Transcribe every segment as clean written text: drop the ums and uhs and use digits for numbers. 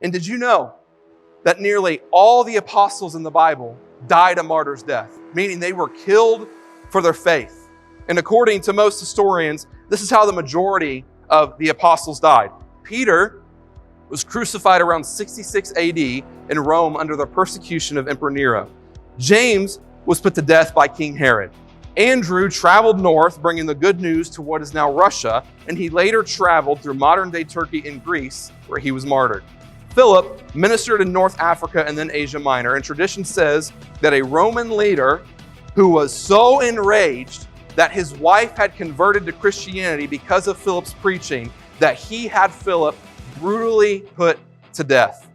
And did you know that nearly all the apostles in the Bible died a martyr's death, meaning they were killed for their faith? And according to most historians, this is how the majority of the apostles died. Peter was crucified around 66 AD in Rome under the persecution of Emperor Nero. James was put to death by King Herod. Andrew traveled north, bringing the good news to what is now Russia, and he later traveled through modern-day Turkey and Greece, where he was martyred. Philip ministered in North Africa and then Asia Minor, and tradition says that a Roman leader who was so enraged that his wife had converted to Christianity because of Philip's preaching, that he had Philip brutally put to death.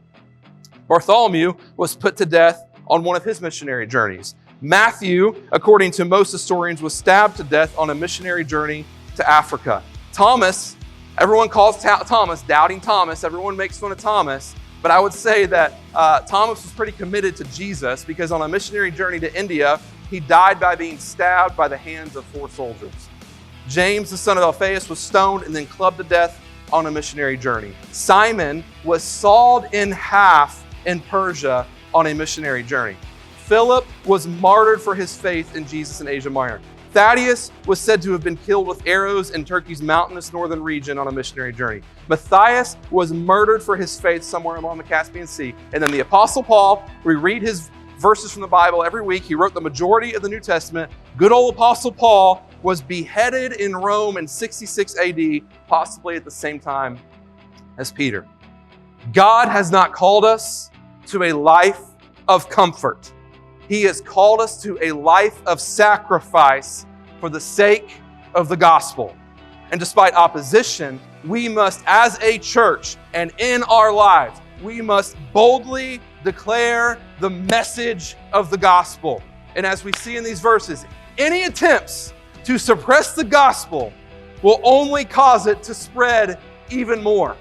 Bartholomew was put to death on one of his missionary journeys. Matthew, according to most historians, was stabbed to death on a missionary journey to Africa. Thomas, everyone calls Thomas Doubting Thomas. Everyone makes fun of Thomas. But I would say that Thomas was pretty committed to Jesus, because on a missionary journey to India, he died by being stabbed by the hands of 4 soldiers. James, the son of Alphaeus, was stoned and then clubbed to death on a missionary journey. Simon was sawed in half in Persia on a missionary journey. Philip was martyred for his faith in Jesus in Asia Minor. Thaddeus was said to have been killed with arrows in Turkey's mountainous northern region on a missionary journey. Matthias was murdered for his faith somewhere along the Caspian Sea. And then the Apostle Paul, we read his verses from the Bible every week. He wrote the majority of the New Testament. Good old Apostle Paul was beheaded in Rome in 66 AD, possibly at the same time as Peter. God has not called us to a life of comfort. He has called us to a life of sacrifice for the sake of the gospel. And despite opposition, we must, as a church and in our lives, we must boldly declare the message of the gospel. And as we see in these verses, any attempts to suppress the gospel will only cause it to spread even more.